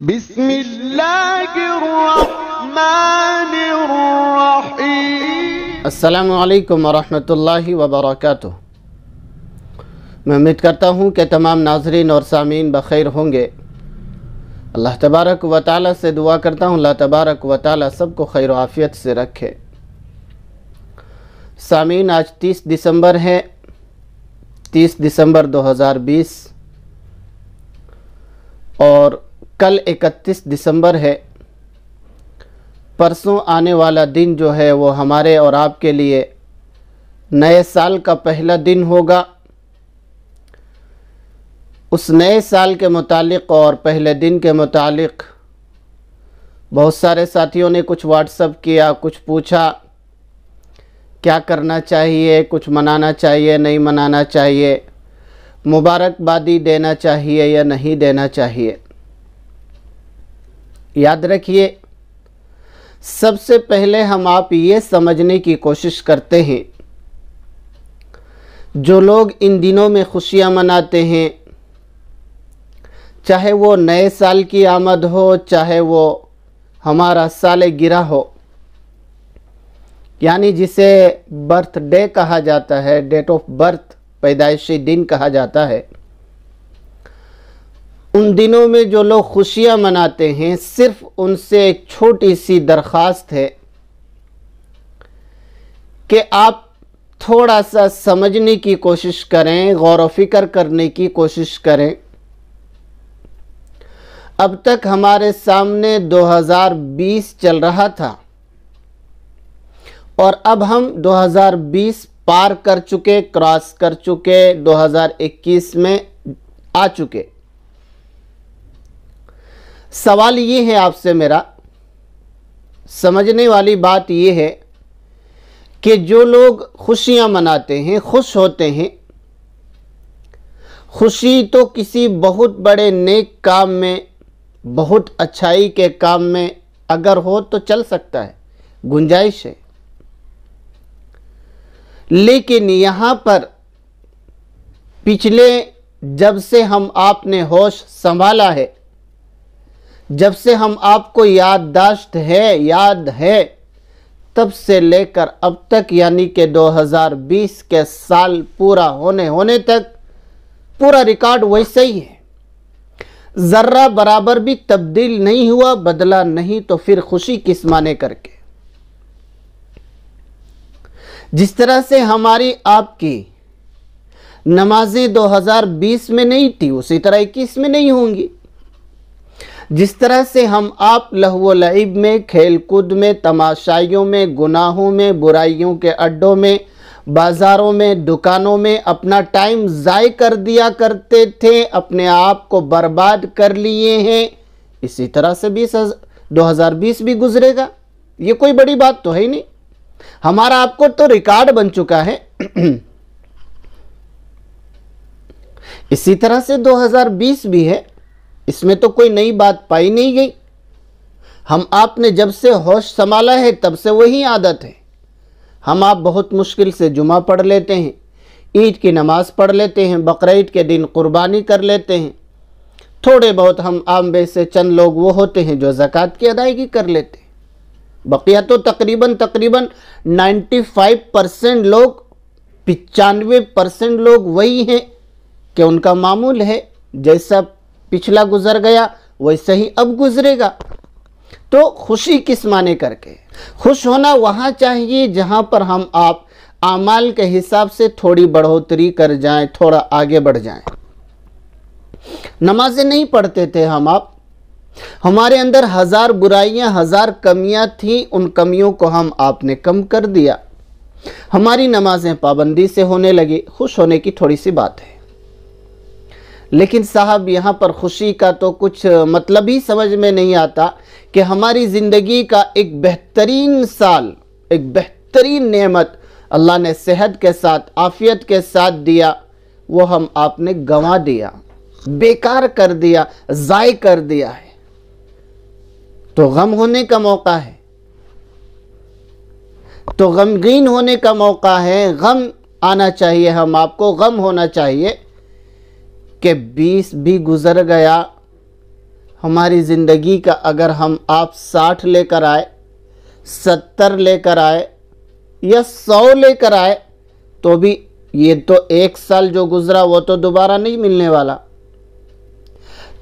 बिस्मिल्लाहिर्रहमानिर्रहीम। अस्सलामु अलैकुम वरहमतुल्लाहि वबरकातुह। मैं उम्मीद करता हूँ कि तमाम नाज़रीन और सामीन बखैर होंगे। अल्लाह तबारक व तआला से दुआ करता हूँ अल्लाह तबारक व तआला सबको खैर व आफ़ियत से रखे। सामीन, आज 30 दिसंबर है, 30 दिसंबर 2020 और कल 31 दिसंबर है। परसों आने वाला दिन जो है वो हमारे और आपके लिए नए साल का पहला दिन होगा। उस नए साल के मुतालिक और पहले दिन के मुतालिक बहुत सारे साथियों ने कुछ व्हाट्सएप किया, कुछ पूछा क्या करना चाहिए, कुछ मनाना चाहिए नहीं मनाना चाहिए, मुबारकबादी देना चाहिए या नहीं देना चाहिए। याद रखिए, सबसे पहले हम आप ये समझने की कोशिश करते हैं, जो लोग इन दिनों में खुशियां मनाते हैं, चाहे वो नए साल की आमद हो, चाहे वो हमारा साल गिरा हो, यानी जिसे बर्थडे कहा जाता है, डेट ऑफ बर्थ, पैदाइशी दिन कहा जाता है। उन दिनों में जो लोग खुशियां मनाते हैं, सिर्फ उनसे एक छोटी सी दरख्वास्त है कि आप थोड़ा सा समझने की कोशिश करें, गौर व फिक्र करने की कोशिश करें। अब तक हमारे सामने 2020 चल रहा था और अब हम 2020 पार कर चुके, क्रॉस कर चुके, 2021 में आ चुके। सवाल ये है आपसे मेरा, समझने वाली बात ये है कि जो लोग खुशियां मनाते हैं, खुश होते हैं, खुशी तो किसी बहुत बड़े नेक काम में, बहुत अच्छाई के काम में अगर हो तो चल सकता है, गुंजाइश है। लेकिन यहाँ पर पिछले, जब से हम आपने होश संभाला है, जब से हम आपको याददाश्त है, याद है, तब से लेकर अब तक, यानी कि 2020 के साल पूरा होने तक पूरा रिकॉर्ड वैसे ही है। ज़र्रा बराबर भी तब्दील नहीं हुआ, बदला नहीं, तो फिर खुशी किस माने करके। जिस तरह से हमारी आपकी नमाजें 2020 में नहीं थी, उसी तरह 21 में नहीं होंगी। जिस तरह से हम आप लहव व लईब में, खेल कूद में, तमाशाइयों में, गुनाहों में, बुराइयों के अड्डों में, बाज़ारों में, दुकानों में अपना टाइम ज़ाय कर दिया करते थे, अपने आप को बर्बाद कर लिए हैं, इसी तरह से 2020 भी गुजरेगा। ये कोई बड़ी बात तो है ही नहीं, हमारा आपको तो रिकॉर्ड बन चुका है। इसी तरह से 2020 भी है, इसमें तो कोई नई बात पाई नहीं गई। हम आपने जब से होश संभाला है तब से वही आदत है। हम आप बहुत मुश्किल से जुमा पढ़ लेते हैं, ईद की नमाज पढ़ लेते हैं, बकरीद के दिन कुर्बानी कर लेते हैं। थोड़े बहुत हम आम में से चंद लोग वो होते हैं जो ज़कात की अदायगी कर लेते हैं। बकिया तो तकरीबन 95% लोग, 95% लोग वही हैं कि उनका मामूल है, जैसा पिछला गुजर गया वैसे ही अब गुजरेगा। तो खुशी किस माने करके। खुश होना वहाँ चाहिए जहाँ पर हम आप आमाल के हिसाब से थोड़ी बढ़ोतरी कर जाएं, थोड़ा आगे बढ़ जाएं। नमाजें नहीं पढ़ते थे हम आप, हमारे अंदर 1000 बुराइयां, 1000 कमियां थी, उन कमियों को हम आपने कम कर दिया। हमारी नमाजें पाबंदी से होने लगी, खुश होने की थोड़ी सी बात है। लेकिन साहब, यहाँ पर खुशी का तो कुछ मतलब ही समझ में नहीं आता कि हमारी ज़िंदगी का एक बेहतरीन साल, एक बेहतरीन नेमत अल्लाह ने सेहत के साथ, आफ़ियत के साथ दिया, वो हम आपने गंवा दिया, बेकार कर दिया, ज़ाय कर दिया है। तो गम होने का मौका है, तो गमगीन होने का मौका है। गम आना चाहिए, हम आपको गम होना चाहिए कि 20 भी गुजर गया, हमारी ज़िंदगी का अगर हम आप 60 लेकर आए, 70 लेकर आए या 100 लेकर आए, तो भी ये तो 1 साल जो गुजरा वो तो दोबारा नहीं मिलने वाला।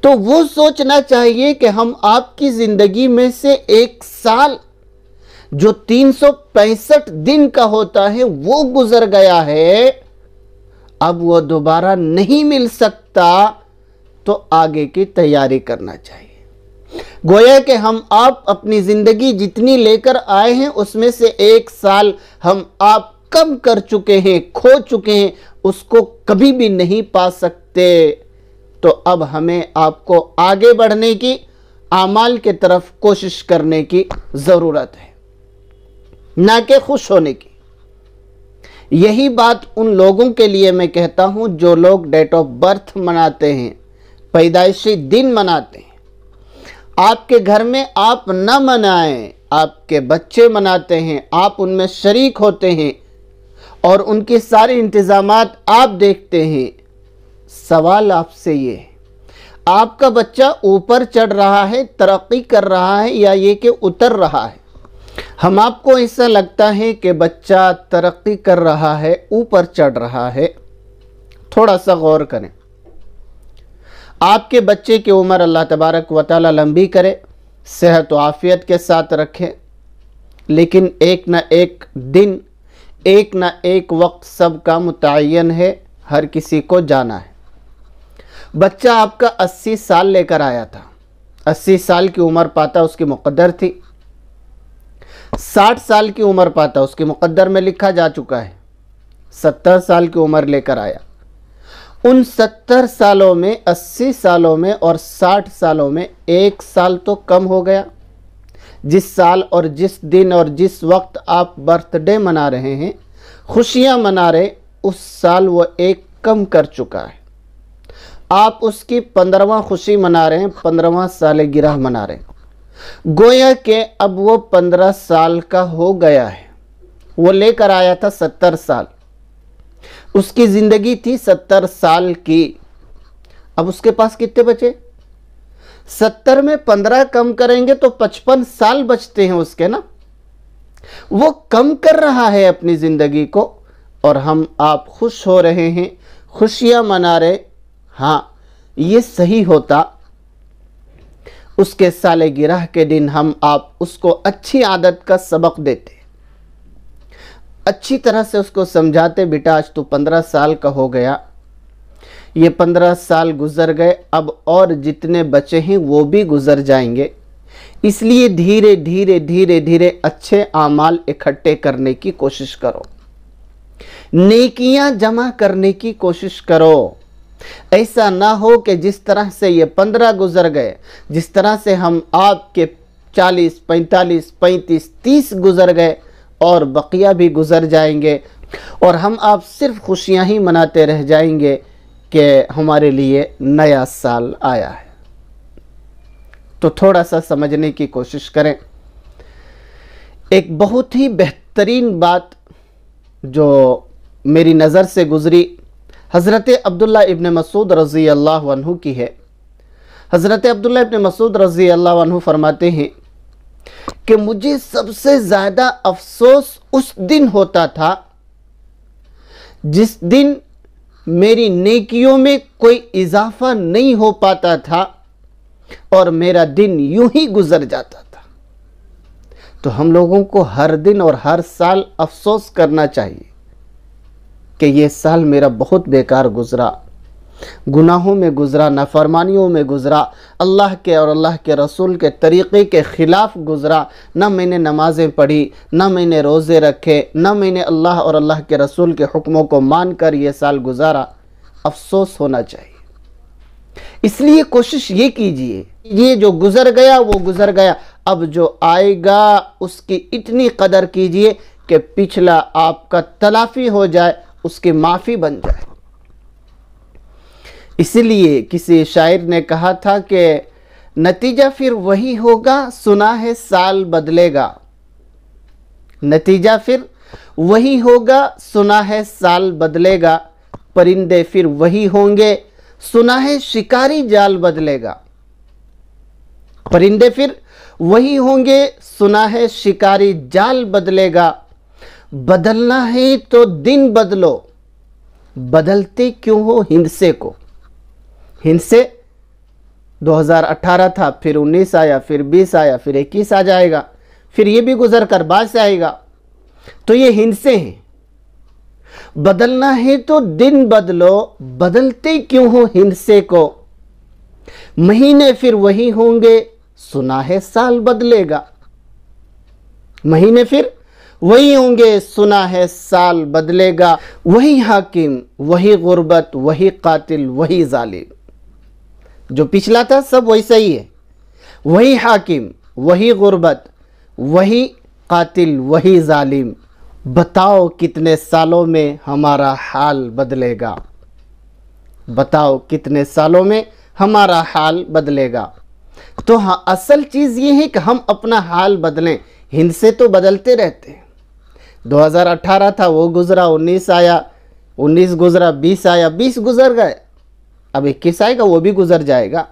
तो वो सोचना चाहिए कि हम आपकी ज़िंदगी में से 1 साल जो 365 दिन का होता है वो गुजर गया है, अब वो दोबारा नहीं मिल सकता, तो आगे की तैयारी करना चाहिए। गोया कि हम आप अपनी ज़िंदगी जितनी लेकर आए हैं उसमें से 1 साल हम आप कम कर चुके हैं, खो चुके हैं, उसको कभी भी नहीं पा सकते। तो अब हमें आपको आगे बढ़ने की, आमाल के तरफ कोशिश करने की ज़रूरत है, ना कि खुश होने की। यही बात उन लोगों के लिए मैं कहता हूं जो लोग डेट ऑफ बर्थ मनाते हैं, पैदाइशी दिन मनाते हैं। आपके घर में आप न मनाएं, आपके बच्चे मनाते हैं, आप उनमें शरीक होते हैं और उनके सारे इंतज़ामात आप देखते हैं। सवाल आपसे ये है, आपका बच्चा ऊपर चढ़ रहा है, तरक्की कर रहा है, या ये कि उतर रहा है? हम आपको ऐसा लगता है कि बच्चा तरक्की कर रहा है, ऊपर चढ़ रहा है। थोड़ा सा गौर करें। आपके बच्चे की उम्र अल्लाह तबारक व तआला लंबी करे, सेहत व आफ़ियत के साथ रखे, लेकिन एक न एक दिन, एक न एक वक्त सबका मुतय्यन है, हर किसी को जाना है। बच्चा आपका 80 साल लेकर आया था, 80 साल की उम्र पाता उसकी मुक़द्दर थी, 60 साल की उम्र पाता उसकी मुक़द्दर में लिखा जा चुका है, 70 साल की उम्र लेकर आया। उन 70 सालों में, 80 सालों में और 60 सालों में 1 साल तो कम हो गया। जिस साल और जिस दिन और जिस वक्त आप बर्थडे मना रहे हैं, खुशियां मना रहे, उस साल वो 1 कम कर चुका है। आप उसकी 15वां खुशी मना रहे हैं, 15वां सालगिरह मना रहे हैं। गोया के अब वो 15 साल का हो गया है। वो लेकर आया था 70 साल, उसकी ज़िंदगी थी 70 साल की। अब उसके पास कितने बचे? 70 में 15 कम करेंगे तो 55 साल बचते हैं उसके ना। वो कम कर रहा है अपनी ज़िंदगी को और हम आप खुश हो रहे हैं, खुशियां मना रहे। हाँ, ये सही होता उसके सालगिरह के दिन हम आप उसको अच्छी आदत का सबक देते, अच्छी तरह से उसको समझाते, बेटा आज तो 15 साल का हो गया, ये 15 साल गुजर गए, अब और जितने बचे हैं वो भी गुजर जाएंगे, इसलिए धीरे धीरे धीरे धीरे अच्छे आमाल इकट्ठे करने की कोशिश करो, नेकियां जमा करने की कोशिश करो। ऐसा ना हो कि जिस तरह से ये 15 गुजर गए, जिस तरह से हम आपके 40, 45, 35, 30 गुजर गए और बकिया भी गुजर जाएंगे और हम आप सिर्फ खुशियां ही मनाते रह जाएंगे कि हमारे लिए नया साल आया है। तो थोड़ा सा समझने की कोशिश करें। एक बहुत ही बेहतरीन बात जो मेरी नज़र से गुज़री, हज़रत अब्दुल्ला इब्न मसूद रज़ी अल्लाह अन्हु की है। हज़रत अब्दुल्ला इब्न मसूद रज़ी अल्लाह अन्हु फरमाते हैं कि मुझे सबसे ज़्यादा अफसोस उस दिन होता था जिस दिन मेरी नेकियों में कोई इजाफा नहीं हो पाता था और मेरा दिन यूं ही गुजर जाता था। तो हम लोगों को हर दिन और हर साल अफसोस करना चाहिए कि ये साल मेरा बहुत बेकार गुजरा, गुनाहों में गुजरा, नाफरमानियों में गुजरा, अल्लाह के और अल्लाह के रसूल के तरीक़े के ख़िलाफ़ गुजरा। ना मैंने नमाज़ें पढ़ी, ना मैंने रोज़े रखे, ना मैंने अल्लाह और अल्लाह के रसूल के हुक्मों को मान कर ये साल गुजारा। अफसोस होना चाहिए। इसलिए कोशिश ये कीजिए, ये जो गुज़र गया वो गुज़र गया, अब जो आएगा उसकी इतनी कदर कीजिए कि पिछला आपका तलाफ़ी हो जाए, उसकी माफ़ी बन जाए। इसलिए किसी शायर ने कहा था कि नतीजा फिर वही होगा, सुना है साल बदलेगा। नतीजा फिर वही होगा, सुना है साल बदलेगा। परिंदे फिर वही होंगे, सुना है शिकारी जाल बदलेगा। परिंदे फिर वही होंगे, सुना है शिकारी जाल बदलेगा। बदलना है तो दिन बदलो, बदलते क्यों हो हिंसे को। हिंसे 2018 था, फिर 19 आया, फिर 20 आया, फिर 21 आ जाएगा, फिर ये भी गुजर कर बाद से आएगा। तो ये हिंसे हैं। बदलना है तो दिन बदलो, बदलते क्यों हो हिंसे को। महीने फिर वही होंगे, सुना है साल बदलेगा। महीने फिर वही होंगे, सुना है साल बदलेगा। वही हाकिम, वही गुर्बत, वही कातिल, वही जालिम। जो पिछला था सब वैसा ही है। वही हाकिम, वही गुर्बत, वही कातिल, वही जालिम। बताओ कितने सालों में हमारा हाल बदलेगा। बताओ कितने सालों में हमारा हाल बदलेगा। तो हाँ, असल चीज़ ये है कि हम अपना हाल बदलें। हिंसे तो बदलते रहते हैं। 2018 था, वो गुजरा, 19 आया, 19 गुजरा, 20 आया, 20 गुजर गए, अब 21 आएगा, वो भी गुजर जाएगा।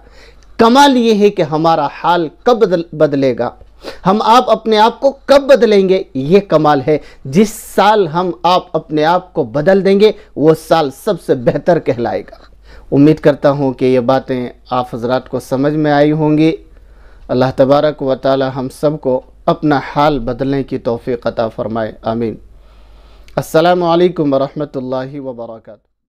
कमाल ये है कि हमारा हाल कब बदलेगा, हम आप अपने आप को कब बदलेंगे, ये कमाल है। जिस साल हम आप अपने आप को बदल देंगे वो साल सबसे बेहतर कहलाएगा। उम्मीद करता हूँ कि ये बातें आप हजरात को समझ में आई होंगी। अल्लाह तबारक व तआला हम सब को अपना हाल बदलने की तौफीक अता फरमाए। आमीन। अस्सलामु अलैकुम व रहमतुल्लाहि व बरकातहू।